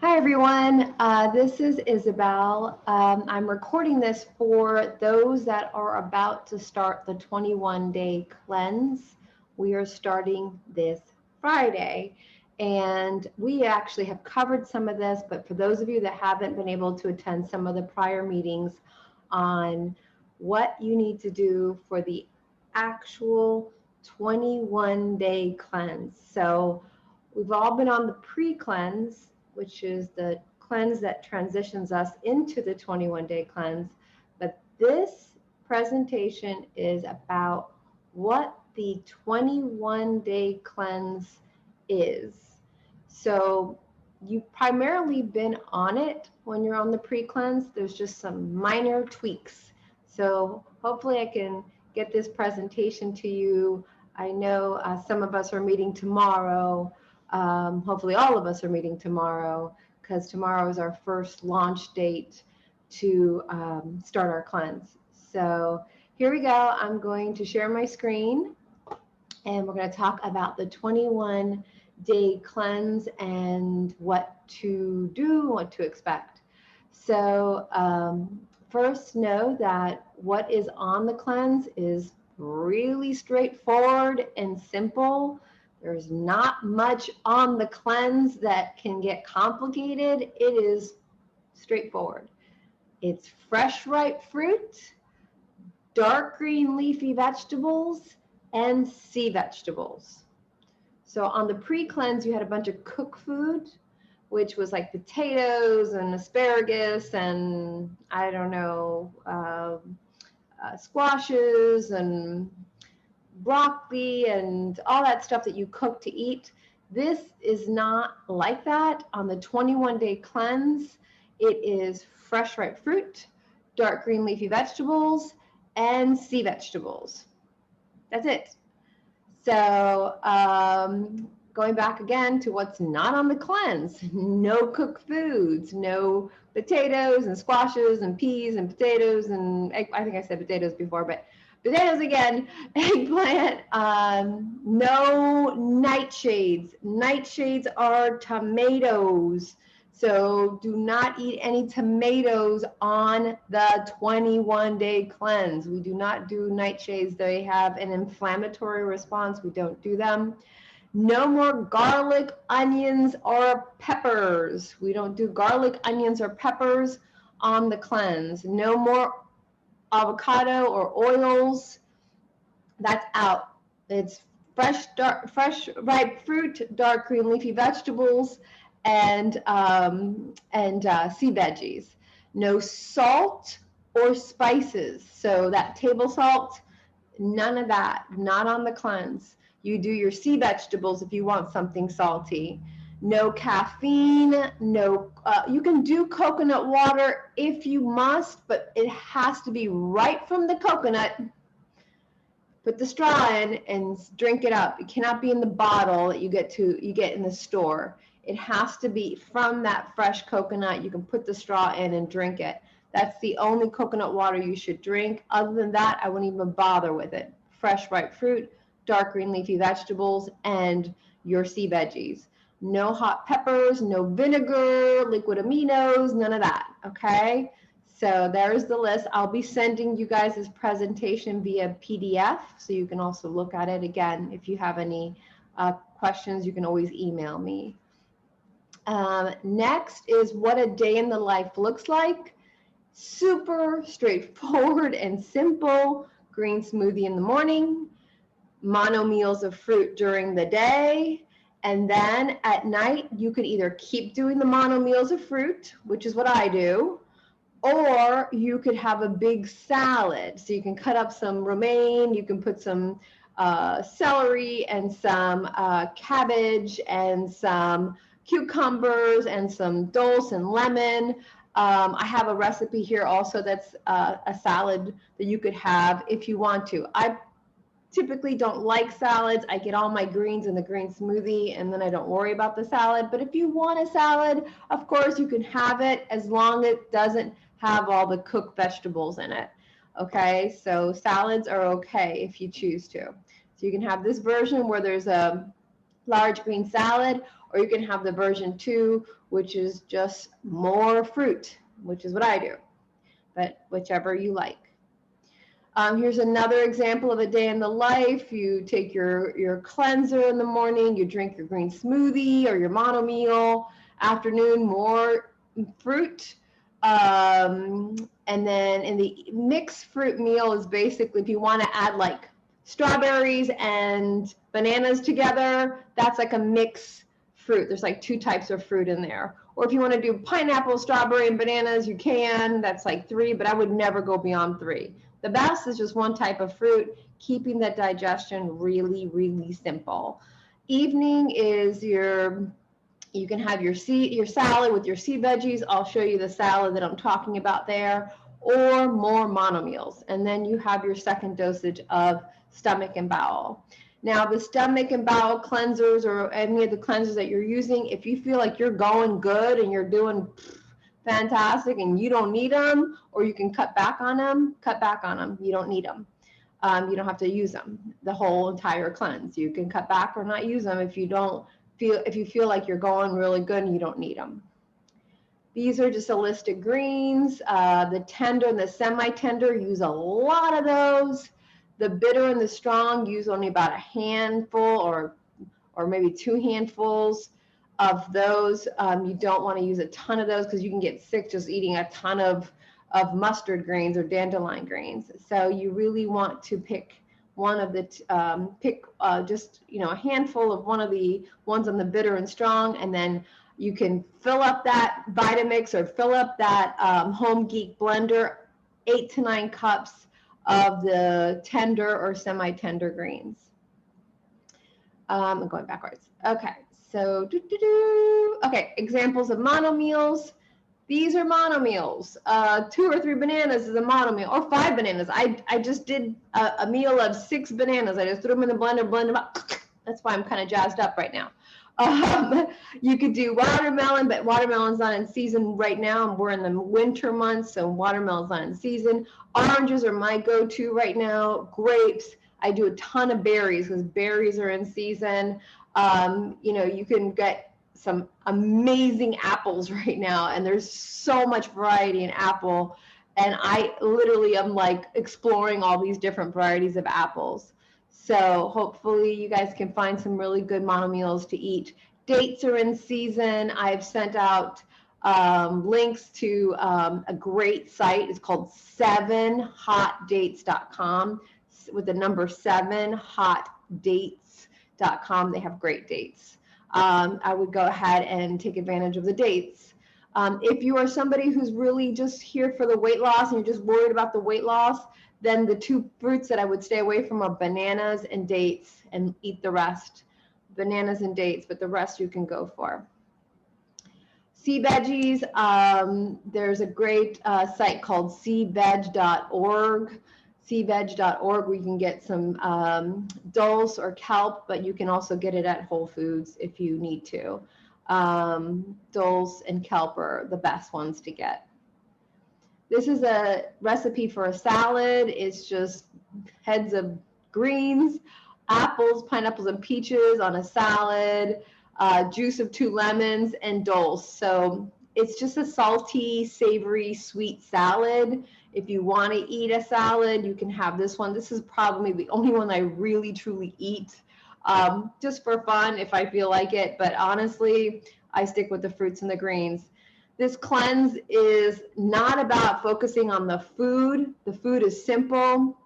Hi everyone, this is Isabel. I'm recording this for those that are about to start the 21-day cleanse. We are starting this Friday, and we actually have covered some of this, but for those of you that haven't been able to attend some of the prior meetings on what you need to do for the actual 21-day cleanse. So we've all been on the pre-cleanse, which is the cleanse that transitions us into the 21-day cleanse. But this presentation is about what the 21-day cleanse is. So you've primarily been on it when you're on the pre-cleanse. There's just some minor tweaks. So hopefully I can get this presentation to you. I know some of us are meeting tomorrow. Hopefully all of us are meeting tomorrow, because tomorrow is our first launch date to start our cleanse. So here we go. I'm going to share my screen, and we're going to talk about the 21-day cleanse and what to do, what to expect. So first, know that what is on the cleanse is really straightforward and simple. There's not much on the cleanse that can get complicated. It is straightforward. It's fresh, ripe fruit, dark green leafy vegetables, and sea vegetables. So on the pre-cleanse, you had a bunch of cooked food, which was like potatoes and asparagus and I don't know, squashes and broccoli and all that stuff that you cook to eat. This is not like that. On the 21-day cleanse, it is fresh ripe fruit, dark green leafy vegetables, and sea vegetables. That's it. So going back again to what's not on the cleanse: no cooked foods, no potatoes and squashes and peas and potatoes and I think I said potatoes before, but potatoes again, eggplant, no nightshades. Nightshades are tomatoes. So do not eat any tomatoes on the 21-day cleanse. We do not do nightshades. They have an inflammatory response. We don't do them. No more garlic, onions, or peppers. We don't do garlic, onions, or peppers on the cleanse. No more avocado or oils. That's out. It's fresh ripe fruit, dark green leafy vegetables, and sea veggies. No salt or spices. So that table salt, none of that. Not on the cleanse. You do your sea vegetables if you want something salty. No caffeine, no, you can do coconut water if you must, but it has to be right from the coconut. Put the straw in and drink it up. It cannot be in the bottle that you get in the store. It has to be from that fresh coconut. You can put the straw in and drink it. That's the only coconut water you should drink. Other than that, I wouldn't even bother with it. Fresh ripe fruit, dark green leafy vegetables, and your sea veggies. No hot peppers, no vinegar, liquid aminos, none of that, okay? So there's the list. I'll be sending you guys this presentation via PDF, so you can also look at it again. If you have any questions, you can always email me. Next is what a day in the life looks like. Super straightforward and simple. Green smoothie in the morning, mono meals of fruit during the day, and then at night you could either keep doing the mono meals of fruit, which is what I do, or you could have a big salad. So you can cut up some romaine, you can put some celery and some cabbage and some cucumbers and some dulse and lemon. I have a recipe here also that's a salad that you could have if you want to. I typically don't like salads. I get all my greens in the green smoothie and then I don't worry about the salad. But if you want a salad, of course you can have it, as long as it doesn't have all the cooked vegetables in it. Okay, so salads are okay if you choose to. So you can have this version where there's a large green salad, or you can have the version 2, which is just more fruit, which is what I do, but whichever you like. Here's another example of a day in the life. You take your cleanser in the morning, you drink your green smoothie or your mono meal. Afternoon, more fruit. And then in the mixed fruit meal is basically if you want to add like strawberries and bananas together, that's like a mixed fruit. There's like 2 types of fruit in there. Or if you want to do pineapple, strawberry, and bananas, you can. That's like 3, but I would never go beyond 3. The best is just 1 type of fruit, keeping that digestion really, really simple. Evening is you can have your salad with your sea veggies. I'll show you the salad that I'm talking about there, or more mono meals. And then you have your second dosage of stomach and bowel. Now, the stomach and bowel cleansers or any of the cleansers that you're using, if you feel like you're going good and you're doing fantastic and you don't need them, or you can cut back on them, You don't need them. You don't have to use them the whole entire cleanse. You can cut back or not use them if you feel like you're going really good and you don't need them. These are just a list of greens. The tender and the semi-tender, use a lot of those. The bitter and the strong, use only about a handful or maybe 2 handfuls of those. You don't want to use a ton of those because you can get sick just eating a ton of mustard grains or dandelion grains. So you really want to pick one of the just a handful of one of the ones on the bitter and strong, and then you can fill up that Vitamix or fill up that Home Geek blender, 8 to 9 cups of the tender or semi-tender greens. I'm going backwards. Okay, so okay, examples of mono meals. These are mono meals. 2 or 3 bananas is a mono meal, or 5 bananas. I just did a meal of 6 bananas. I just threw them in the blender, blend them up. That's why I'm kind of jazzed up right now. You could do watermelon, but watermelon's not in season right now. We're in the winter months, so watermelon's not in season. Oranges are my go-to right now. Grapes. I do a ton of berries because berries are in season. You can get some amazing apples right now, and there's so much variety in apple. And I literally am like exploring all these different varieties of apples. So hopefully you guys can find some really good mono meals to eat. Dates are in season. I've sent out links to a great site. It's called 7hotdates.com with the number 7hotdates.com. They have great dates. I would go ahead and take advantage of the dates. If you are somebody who's really just here for the weight loss and you're just worried about the weight loss, then the 2 fruits that I would stay away from are bananas and dates, and eat the rest. Bananas and dates, but the rest you can go for. Sea Veggies, there's a great site called seaveg.org. seaveg.org, where you can get some dulse or kelp, but you can also get it at Whole Foods if you need to. Dulse and kelp are the best ones to get. This is a recipe for a salad. It's just heads of greens, apples, pineapples, and peaches on a salad, juice of 2 lemons, and dulse. So it's just a salty, savory, sweet salad. If you want to eat a salad, you can have this one. This is probably the only one I really, truly eat just for fun if I feel like it. But honestly, I stick with the fruits and the greens. This cleanse is not about focusing on the food. The food is simple.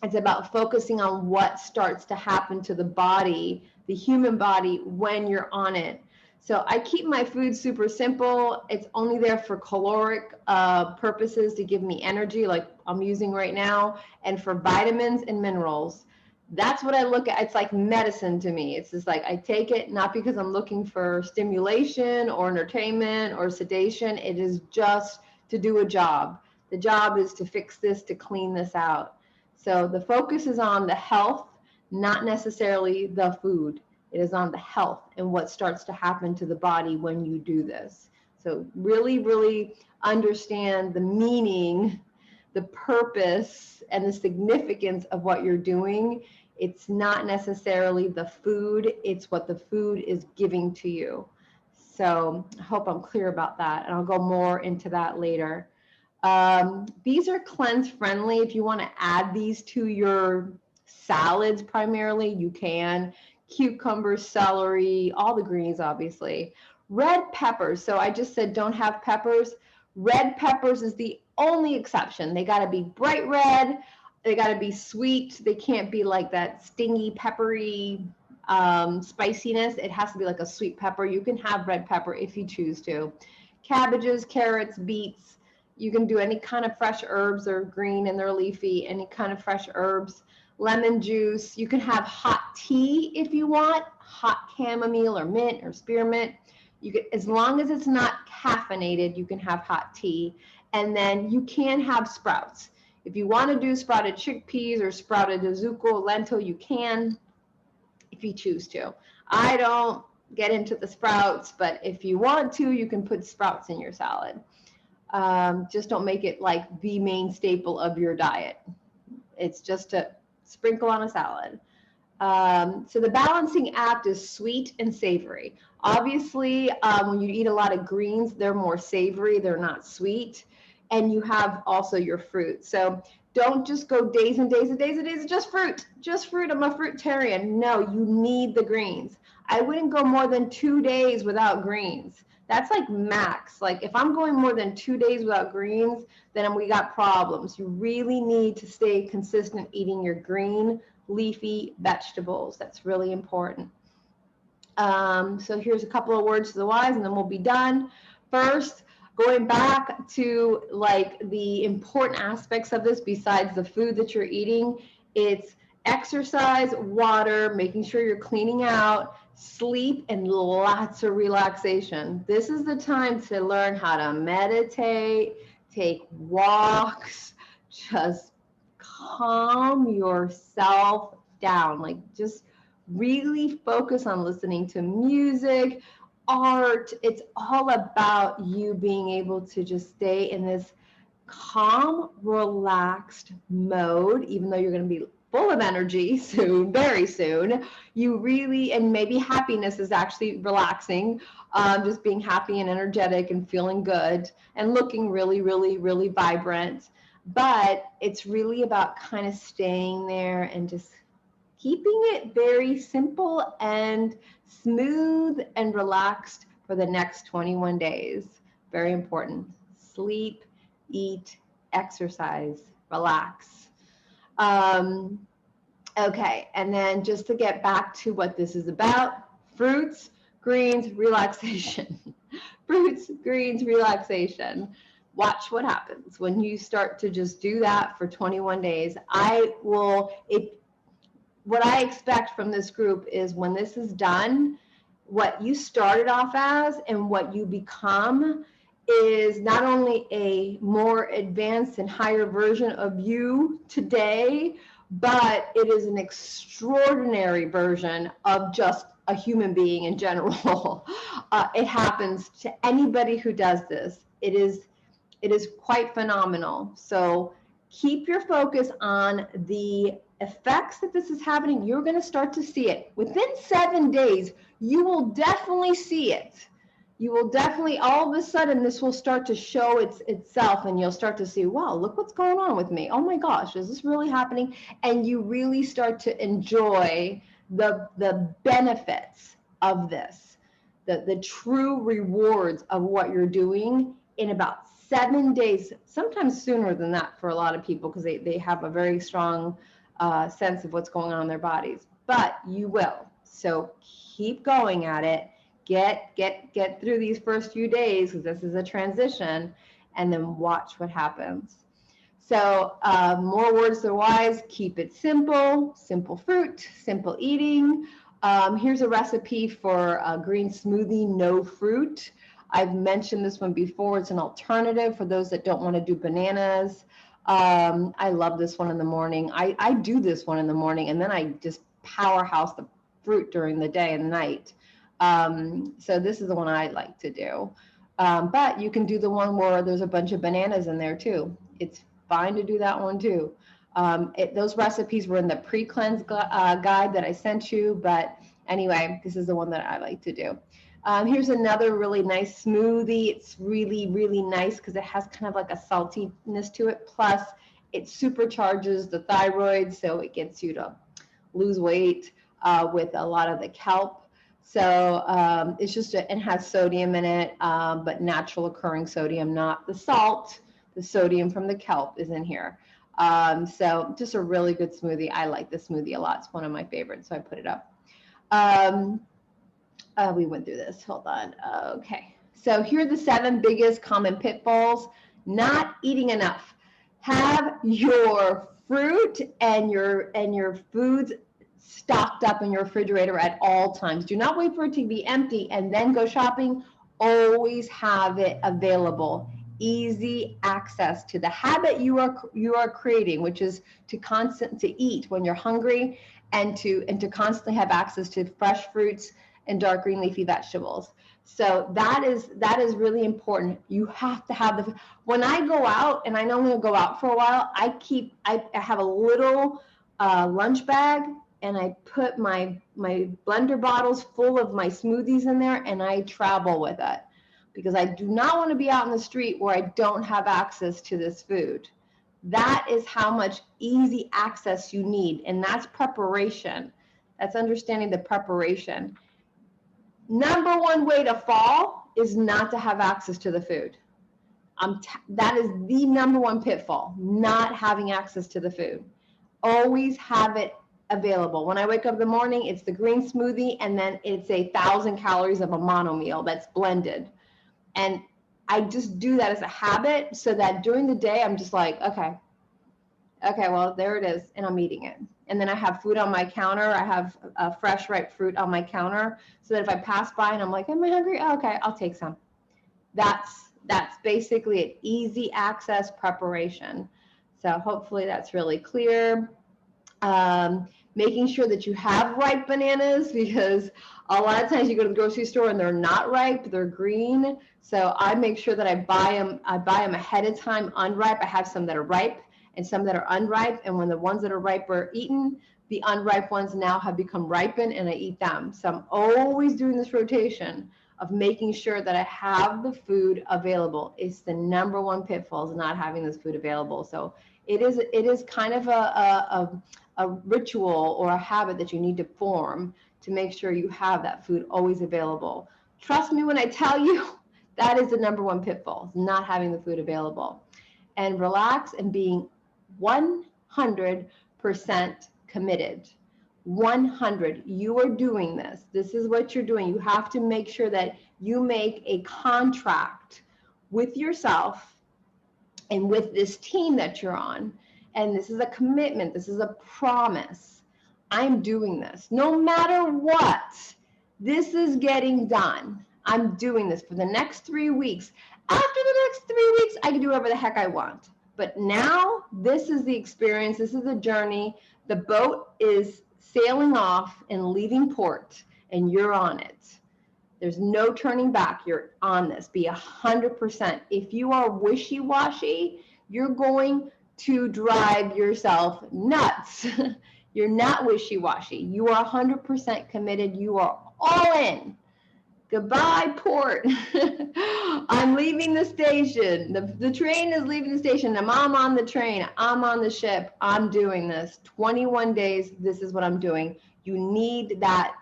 It's about focusing on what starts to happen to the body, the human body, when you're on it. So I keep my food super simple. It's only there for caloric purposes to give me energy, like I'm using right now, and for vitamins and minerals. That's what I look at. It's like medicine to me. It's just like I take it not because I'm looking for stimulation or entertainment or sedation. It is just to do a job. The job is to fix this, to clean this out. So the focus is on the health, not necessarily the food. It is on the health and what starts to happen to the body when you do this. So really, really understand the meaning, the purpose, and the significance of what you're doing. It's not necessarily the food, it's what the food is giving to you. So I hope I'm clear about that, and I'll go more into that later. These are cleanse friendly. If you want to add these to your salads primarily, you can. Cucumber, celery, all the greens, obviously. Red peppers. So I just said don't have peppers. Red peppers is the only exception. They got to be bright red. They got to be sweet. They can't be like that stingy, peppery spiciness. It has to be like a sweet pepper. You can have red pepper if you choose to. Cabbages, carrots, beets. You can do any kind of fresh herbs. They're green and they're leafy, any kind of fresh herbs. Lemon juice. You can have hot tea if you want, hot chamomile or mint or spearmint. You can, as long as it's not caffeinated, you can have hot tea. And then you can have sprouts. If you want to do sprouted chickpeas or sprouted azuko lentil, you can if you choose to. I don't get into the sprouts, but if you want to, you can put sprouts in your salad. Just don't make it like the main staple of your diet. It's just a sprinkle on a salad. So the balancing act is sweet and savory. Obviously, when you eat a lot of greens, they're more savory, they're not sweet. And you have also your fruit. So don't just go days and days and days and days of just fruit. Just fruit. I'm a fruitarian. No, you need the greens. I wouldn't go more than 2 days without greens. That's like max. Like if I'm going more than 2 days without greens, then we got problems. You really need to stay consistent eating your green leafy vegetables. That's really important. So here's a couple of words to the wise, and then we'll be done. First, going back to like the important aspects of this besides the food that you're eating, it's exercise, water, making sure you're cleaning out, sleep, and lots of relaxation. This is the time to learn how to meditate, take walks, just calm yourself down. Like just really focus on listening to music, art. It's all about you being able to just stay in this calm, relaxed mode, even though you're going to be full of energy soon, very soon. You really, and maybe happiness is actually relaxing, just being happy and energetic and feeling good and looking really, really, really vibrant. But it's really about kind of staying there and just keeping it very simple and smooth and relaxed for the next 21 days. Very important. Sleep, eat, exercise, relax. Okay, and then just to get back to what this is about, fruits, greens, relaxation. Fruits, greens, relaxation. Watch what happens when you start to just do that for 21 days. What I expect from this group is when this is done, what you started off as and what you become is not only a more advanced and higher version of you today, but it is an extraordinary version of just a human being in general. It happens to anybody who does this. It is quite phenomenal. So keep your focus on the effects that this is happening. You're going to start to see it. Within 7 days, you will definitely see it. You will definitely, all of a sudden, this will start to show itself, and you'll start to see, wow, look what's going on with me. Oh my gosh, is this really happening? And you really start to enjoy the benefits of this, the true rewards of what you're doing in about 7 days, sometimes sooner than that for a lot of people, because they have a very strong sense of what's going on in their bodies. But you will. So keep going at it. Get through these first few days, because this is a transition, and then watch what happens. So more words to the wise, keep it simple, simple fruit, simple eating. Here's a recipe for a green smoothie, no fruit. I've mentioned this one before. It's an alternative for those that don't want to do bananas. I love this one in the morning. I do this one in the morning, and then I just powerhouse the fruit during the day and night. So this is the one I like to do. But you can do the one where there's a bunch of bananas in there too. It's fine to do that one too. Those recipes were in the pre-cleanse guide that I sent you, but anyway, this is the one that I like to do. Here's another really nice smoothie. It's really, really nice because it has kind of like a saltiness to it. Plus, it supercharges the thyroid, so it gets you to lose weight with a lot of the kelp. So it's just, it has sodium in it, but natural occurring sodium, not the salt. The sodium from the kelp is in here. So just a really good smoothie. I like this smoothie a lot. It's one of my favorites, so I put it up. We went through this. Hold on. Okay. So here are the 7 biggest common pitfalls. Not eating enough. Have your fruit and your foods stocked up in your refrigerator at all times. Do not wait for it to be empty and then go shopping. Always have it available. Easy access to the habit you are creating, which is to eat when you're hungry, and to constantly have access to fresh fruits and dark green leafy vegetables. So that is really important. You have to have when I go out, and I know I'm going to go out for a while, I have a little lunch bag, and I put my blender bottles full of my smoothies in there, and I travel with it because I do not want to be out in the street where I don't have access to this food. That is how much easy access you need, and that's preparation. That's understanding the preparation. Number one way to fall is not to have access to the food. That is the number one pitfall, not having access to the food. Always have it available. When I wake up in the morning, it's the green smoothie, and then it's 1,000 calories of a mono meal that's blended. And I just do that as a habit so that during the day, I'm just like, okay, well, there it is, and I'm eating it. And then I have food on my counter. I have fresh, ripe fruit on my counter so that if I pass by and I'm like, am I hungry? Oh, okay, I'll take some. That's basically an easy access preparation. So hopefully that's really clear. Making sure that you have ripe bananas, because a lot of times you go to the grocery store and they're not ripe, they're green. So I make sure that I buy them ahead of time unripe. I have some that are ripe and some that are unripe, and when the ones that are ripe are eaten, the unripe ones now have become ripened and I eat them. So I'm always doing this rotation of making sure that I have the food available. It's the number one pitfall, is not having this food available. So it is kind of a ritual or a habit that you need to form to make sure you have that food always available. Trust me when I tell you, that is the number one pitfall, not having the food available. And relax and being 100% committed. 100. You are doing this. This is what you're doing. You have to make sure that you make a contract with yourself and with this team that you're on. And this is a commitment. This is a promise. I'm doing this. No matter what, this is getting done. I'm doing this for the next 3 weeks. After the next 3 weeks, I can do whatever the heck I want. But now, this is the experience. This is the journey. The boat is sailing off and leaving port, and you're on it. There's no turning back. You're on this. Be 100%. If you are wishy-washy, you're going to drive yourself nuts. You're not wishy-washy. You are 100% committed. You are all in. Goodbye, port. I'm leaving the station. The train is leaving the station. I'm on the train. I'm on the ship. I'm doing this. 21 days, this is what I'm doing. You need that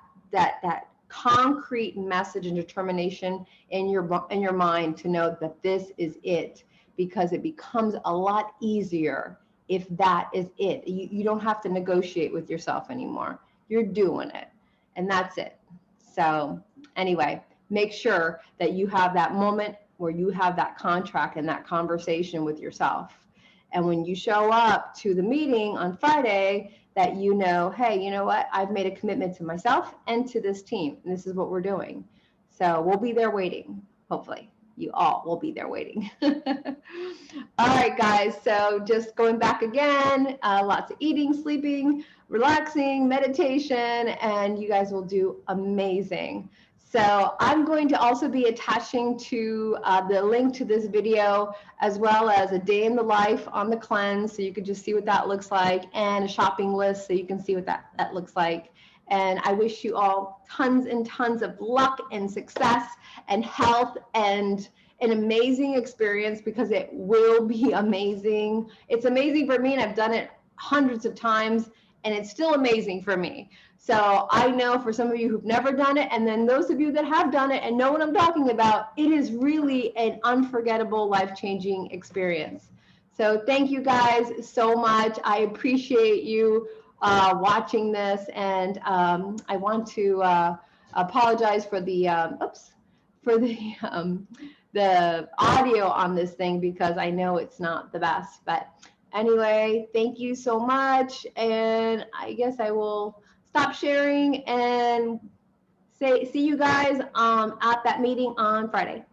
concrete message and determination in your mind to know that this is it, because it becomes a lot easier if that is it. You don't have to negotiate with yourself anymore. You're doing it, and that's it. So anyway, make sure that you have that moment where you have that contract and that conversation with yourself. And when you show up to the meeting on Friday, that you know, hey, you know what? I've made a commitment to myself and to this team, and this is what we're doing. So we'll be there waiting, hopefully. You all will be there waiting. All right, guys. So just going back again, lots of eating, sleeping, relaxing, meditation, and you guys will do amazing. So I'm going to also be attaching to the link to this video, as well as a day in the life on the cleanse, so you can just see what that looks like, and a shopping list so you can see what that looks like. And I wish you all tons and tons of luck and success and health and an amazing experience, because it will be amazing. It's amazing for me, and I've done it hundreds of times, and it's still amazing for me. So I know for some of you who've never done it, and then those of you that have done it and know what I'm talking about, it is really an unforgettable, life-changing experience. So thank you guys so much. I appreciate you watching this, and I want to apologize for the the audio on this thing, because I know it's not the best. But anyway, thank you so much, and I guess I will stop sharing and see you guys at that meeting on Friday.